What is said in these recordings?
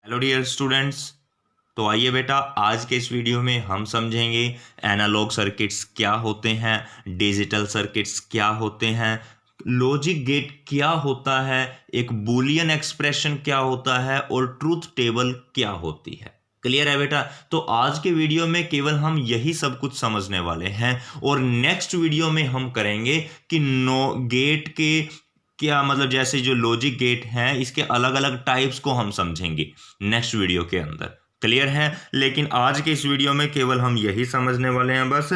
Hello dear students. तो आइए बेटा, आज के इस वीडियो में हम समझेंगे एनालॉग सर्किट्स क्या होते हैं, डिजिटल सर्किट्स क्या होते हैं, लॉजिक गेट क्या होता है, एक बूलियन एक्सप्रेशन क्या होता है और ट्रूथ टेबल क्या होती है। क्लियर है बेटा? तो आज के वीडियो में केवल हम यही सब कुछ समझने वाले हैं और नेक्स्ट वीडियो में हम करेंगे कि नो गेट के क्या मतलब, जैसे जो लॉजिक गेट हैं इसके अलग अलग टाइप्स को हम समझेंगे नेक्स्ट वीडियो के अंदर। क्लियर है? लेकिन आज के इस वीडियो में केवल हम यही समझने वाले हैं बस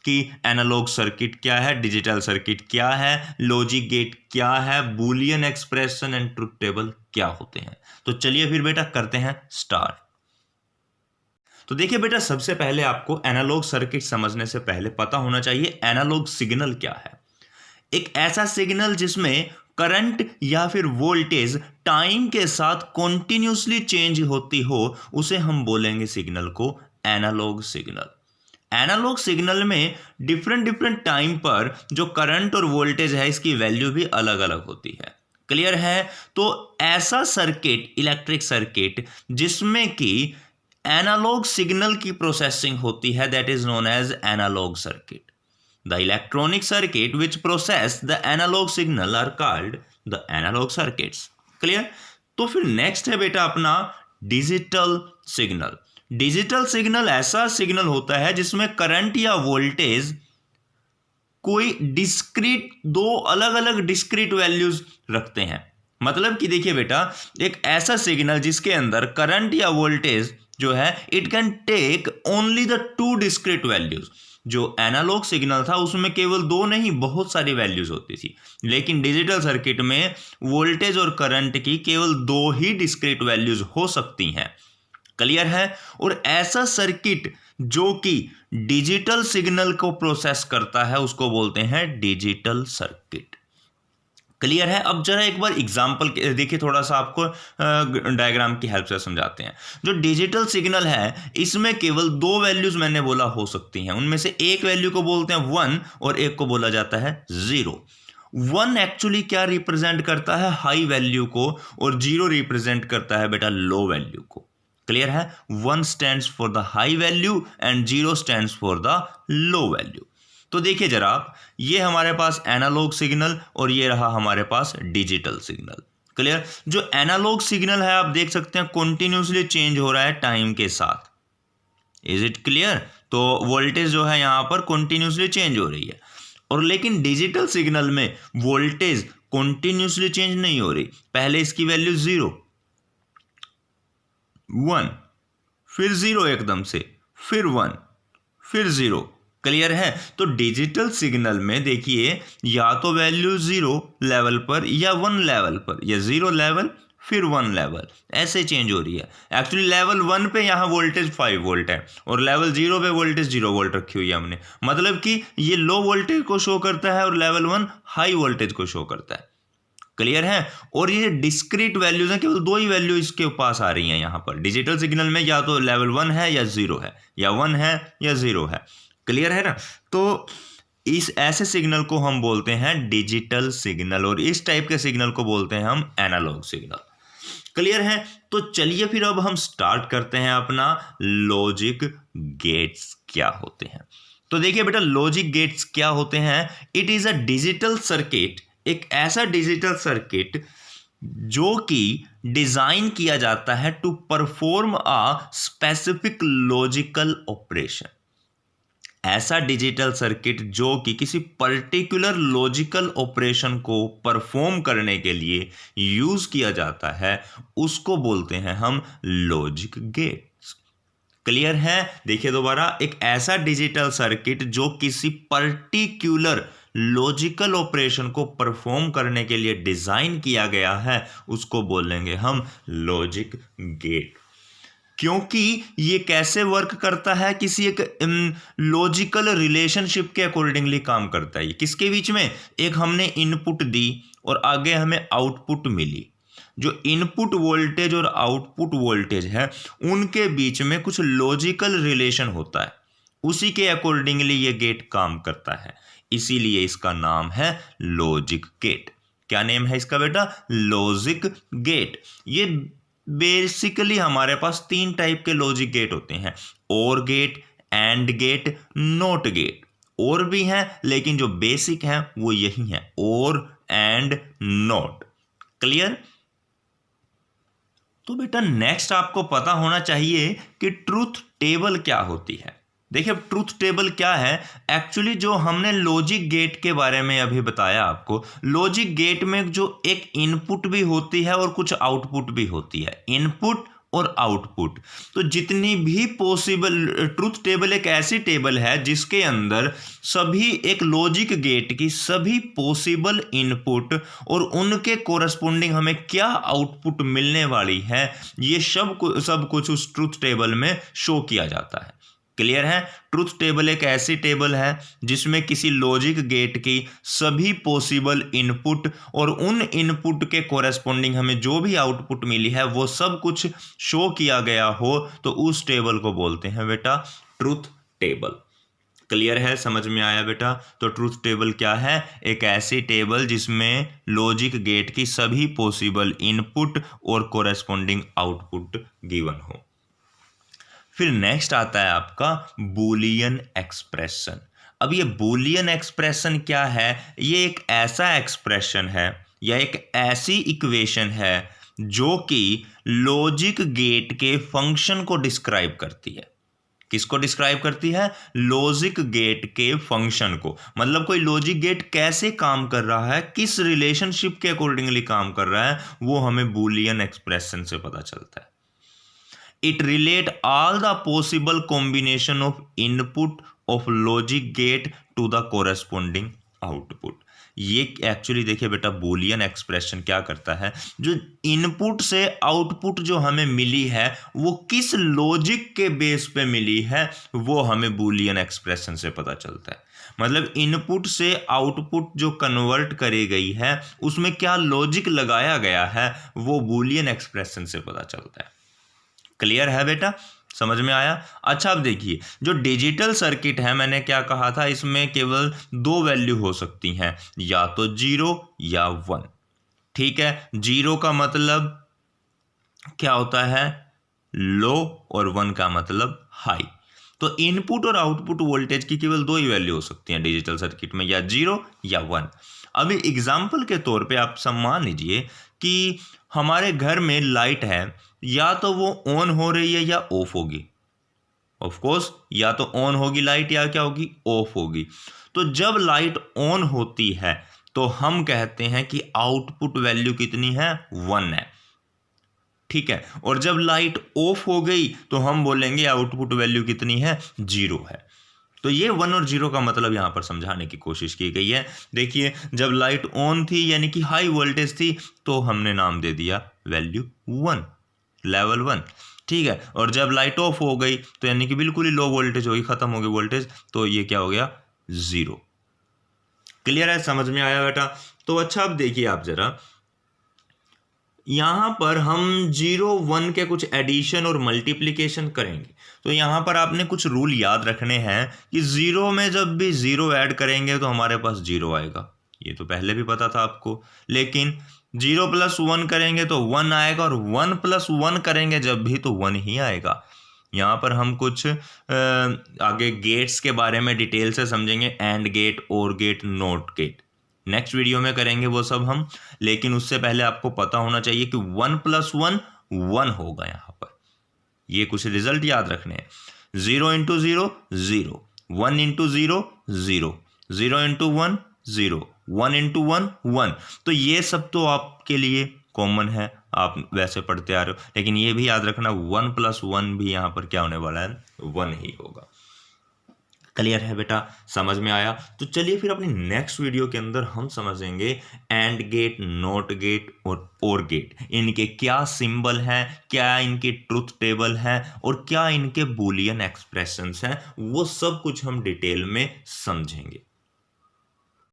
कि एनालॉग सर्किट क्या है, डिजिटल सर्किट क्या है, लॉजिक गेट क्या है, Boolean expression and truth table क्या होते हैं। तो चलिए फिर बेटा करते हैं स्टार्ट। तो देखिए बेटा, सबसे पहले आपको एनालॉग सर्किट समझने से पहले पता होना चाहिए एनालॉग सिग्नल क्या है। एक ऐसा सिग्नल जिसमें करंट या फिर वोल्टेज टाइम के साथ कॉन्टिन्यूसली चेंज होती हो, उसे हम बोलेंगे सिग्नल को एनालॉग सिग्नल। एनालॉग सिग्नल में डिफरेंट डिफरेंट टाइम पर जो करंट और वोल्टेज है इसकी वैल्यू भी अलग अलग होती है। क्लियर है? तो ऐसा सर्किट, इलेक्ट्रिक सर्किट जिसमें कि एनालॉग सिग्नल की प्रोसेसिंग होती है, that is known as analogue circuit. The electronic circuit which process the analog signal are called the analog circuits. Clear? तो फिर नेक्स्ट है बेटा अपना डिजिटल सिग्नल। डिजिटल सिग्नल ऐसा सिग्नल होता है जिसमें करंट या वोल्टेज कोई डिस्क्रीट, दो अलग अलग डिस्क्रीट वैल्यूज रखते हैं। मतलब कि देखिए बेटा, एक ऐसा सिग्नल जिसके अंदर करंट या वोल्टेज जो है it can take only the two discrete values. जो एनालॉग सिग्नल था उसमें केवल दो नहीं, बहुत सारी वैल्यूज होती थी, लेकिन डिजिटल सर्किट में वोल्टेज और करंट की केवल दो ही डिस्क्रीट वैल्यूज हो सकती हैं। क्लियर है? और ऐसा सर्किट जो कि डिजिटल सिग्नल को प्रोसेस करता है उसको बोलते हैं डिजिटल सर्किट। क्लियर है? अब जरा एक बार एग्जांपल देखिए, थोड़ा सा आपको डायग्राम की हेल्प से समझाते हैं। जो डिजिटल सिग्नल है इसमें केवल दो वैल्यूज मैंने बोला हो सकती हैं, उनमें से एक वैल्यू को बोलते हैं 1 और एक को बोला जाता है 0। 1 एक्चुअली क्या रिप्रेजेंट करता है? हाई वैल्यू को, और 0 रिप्रेजेंट करता है बेटा लो वैल्यू को। क्लियर है? 1 stands for the high value and 0 stands for the low value. तो देखिए जरा आप, ये हमारे पास एनालॉग सिग्नल और ये रहा हमारे पास डिजिटल सिग्नल। क्लियर? जो एनालॉग सिग्नल है आप देख सकते हैं कॉन्टिन्यूसली चेंज हो रहा है टाइम के साथ। Is it clear? तो वोल्टेज जो है यहां पर कॉन्टिन्यूसली चेंज हो रही है, और लेकिन डिजिटल सिग्नल में वोल्टेज कॉन्टिन्यूसली चेंज नहीं हो रही। पहले इसकी वैल्यू 0, 1, फिर 0 एकदम से, फिर 1, फिर 0। क्लियर है? तो डिजिटल सिग्नल में देखिए, या तो वैल्यू 0 लेवल पर या 1 लेवल पर, या 0 लेवल फिर 1 लेवल, ऐसे चेंज हो रही है। एक्चुअली लेवल 1 पे यहाँ वोल्टेज 5 वोल्ट है और लेवल 0 पे वोल्टेज 0 वोल्ट रखी हुई है हमने। मतलब कि ये लो वोल्टेज को शो करता है और लेवल 1 हाई वोल्टेज को शो करता है। क्लियर है? और ये डिस्क्रीट वैल्यूज हैं, केवल दो ही वैल्यू इसके पास आ रही हैं यहाँ पर डिजिटल सिग्नल में, या तो लेवल 1 है या 0 है, या 1 है या 0 है। क्लियर है ना? तो इस ऐसे सिग्नल को हम बोलते हैं डिजिटल सिग्नल, और इस टाइप के सिग्नल को बोलते हैं हम एनालॉग सिग्नल। क्लियर है? तो चलिए फिर अब हम स्टार्ट करते हैं अपना लॉजिक गेट्स क्या होते हैं। तो देखिए बेटा, लॉजिक गेट्स क्या होते हैं? It is a digital circuit, एक ऐसा डिजिटल सर्किट जो कि डिजाइन किया जाता है to perform a specific logical operation. ऐसा डिजिटल सर्किट जो कि किसी पर्टिकुलर लॉजिकल ऑपरेशन को परफॉर्म करने के लिए यूज किया जाता है, उसको बोलते हैं हम लॉजिक गेट्स। क्लियर है? देखिए दोबारा, एक ऐसा डिजिटल सर्किट जो किसी पर्टिकुलर लॉजिकल ऑपरेशन को परफॉर्म करने के लिए डिजाइन किया गया है, उसको बोलेंगे हम लॉजिक गेट। क्योंकि ये कैसे वर्क करता है? किसी एक लॉजिकल रिलेशनशिप के अकॉर्डिंगली काम करता है। ये किसके बीच में? एक हमने इनपुट दी और आगे हमें आउटपुट मिली। जो इनपुट वोल्टेज और आउटपुट वोल्टेज है उनके बीच में कुछ लॉजिकल रिलेशन होता है, उसी के अकॉर्डिंगली ये गेट काम करता है, इसीलिए इसका नाम है लॉजिक गेट। क्या नेम है इसका बेटा? Logic gate. ये बेसिकली हमारे पास 3 टाइप के लॉजिक गेट होते हैं, or gate, and gate, not gate. और भी हैं लेकिन जो बेसिक है वो यही है, और एंड नॉट। क्लियर? तो बेटा नेक्स्ट आपको पता होना चाहिए कि ट्रूथ टेबल क्या होती है। देखिए अब ट्रूथ टेबल क्या है, एक्चुअली जो हमने लॉजिक गेट के बारे में अभी बताया आपको, लॉजिक गेट में जो एक इनपुट भी होती है और कुछ आउटपुट भी होती है, इनपुट और आउटपुट। तो जितनी भी पॉसिबल, ट्रूथ टेबल एक ऐसी टेबल है जिसके अंदर सभी, एक लॉजिक गेट की सभी पॉसिबल इनपुट और उनके कोरस्पोंडिंग हमें क्या आउटपुट मिलने वाली है, ये सब कुछ उस ट्रूथ टेबल में शो किया जाता है। क्लियर है? ट्रूथ टेबल एक ऐसी टेबल है जिसमें किसी लॉजिक गेट की सभी पॉसिबल इनपुट और उन इनपुट के कोरेस्पोंडिंग हमें जो भी आउटपुट मिली है वो सब कुछ शो किया गया हो, तो उस टेबल को बोलते हैं बेटा ट्रूथ टेबल। क्लियर है? समझ में आया बेटा? तो ट्रूथ टेबल क्या है? एक ऐसी टेबल जिसमें लॉजिक गेट की सभी पॉसिबल इनपुट और कोरेस्पोंडिंग आउटपुट गिवन हो। फिर नेक्स्ट आता है आपका बूलियन एक्सप्रेशन। अब ये बूलियन एक्सप्रेशन क्या है? ये एक ऐसा एक्सप्रेशन है या एक ऐसी इक्वेशन है जो कि लॉजिक गेट के फंक्शन को डिस्क्राइब करती है। किसको डिस्क्राइब करती है? लॉजिक गेट के फंक्शन को। मतलब कोई लॉजिक गेट कैसे काम कर रहा है, किस रिलेशनशिप के अकॉर्डिंगली काम कर रहा है, वो हमें बूलियन एक्सप्रेशन से पता चलता है। It relate all the possible combination of input of logic gate to the corresponding output। ये एक्चुअली देखिए बेटा बूलियन एक्सप्रेशन क्या करता है, जो इनपुट से आउटपुट जो हमें मिली है वो किस लॉजिक के बेस पे मिली है, वो हमें बूलियन एक्सप्रेशन से पता चलता है। मतलब इनपुट से आउटपुट जो कन्वर्ट करी गई है उसमें क्या लॉजिक लगाया गया है, वो बूलियन एक्सप्रेशन से पता चलता है। क्लियर है बेटा? समझ में आया? अच्छा अब देखिए जो डिजिटल सर्किट है, मैंने क्या कहा था, इसमें केवल 2 वैल्यू हो सकती हैं, या तो 0 या 1। ठीक है? 0 का मतलब क्या होता है? लो, और 1 का मतलब हाई। तो इनपुट और आउटपुट वोल्टेज की केवल 2 ही वैल्यू हो सकती हैं डिजिटल सर्किट में, या 0 या 1। अभी एग्जाम्पल के तौर पे आप सब मान लीजिए कि हमारे घर में लाइट है, या तो वो ऑन हो रही है या ऑफ होगी। ऑफ कोर्स या तो ऑन होगी लाइट या क्या होगी? ऑफ होगी। तो जब लाइट ऑन होती है तो हम कहते हैं कि आउटपुट वैल्यू कितनी है? 1 है। ठीक है? और जब लाइट ऑफ हो गई तो हम बोलेंगे आउटपुट वैल्यू कितनी है? 0 है। तो ये 1 और 0 का मतलब यहां पर समझाने की कोशिश की गई है। देखिए जब लाइट ऑन थी यानी कि हाई वोल्टेज थी, तो हमने नाम दे दिया वैल्यू 1, लेवल 1। ठीक है? और जब लाइट ऑफ हो गई तो यानी कि बिल्कुल ही लो वोल्टेज होगी, खत्म हो गई वोल्टेज, तो ये क्या हो गया? 0। क्लियर है? समझ में आया बेटा? तो अच्छा अब देखिए आप जरा, यहां पर हम 0 1 के कुछ एडिशन और मल्टीप्लिकेशन करेंगे, तो यहां पर आपने कुछ रूल याद रखने हैं कि 0 में जब भी 0 ऐड करेंगे तो हमारे पास 0 आएगा। ये तो पहले भी पता था आपको। लेकिन 0 + 1 करेंगे तो 1 आएगा, और 1 + 1 करेंगे जब भी तो 1 ही आएगा। यहाँ पर हम कुछ आगे गेट्स के बारे में डिटेल से समझेंगे, and gate, or gate, not gate. Next video में करेंगे वो सब हम। लेकिन उससे पहले आपको पता होना चाहिए कि 1 + 1 1 होगा। यहाँ पर ये कुछ रिजल्ट याद रखने हैं। 0 × 0 0, 1 × 0 0, 0 × 1 0, 1 × 1 1। तो ये सब तो आपके लिए कॉमन है, आप वैसे पढ़ते आ रहे हो। लेकिन ये भी याद रखना 1 + 1 भी यहाँ पर क्या होने वाला है? 1 ही होगा। क्लियर है बेटा? समझ में आया? तो चलिए फिर अपनी नेक्स्ट वीडियो के अंदर हम समझेंगे and gate, not gate or gate. इनके क्या सिंबल हैं, क्या इनके ट्रुथ टेबल हैं, और क्या इनके बूलियन एक्सप्रेशंस हैं, वो सब कुछ हम डिटेल में समझेंगे।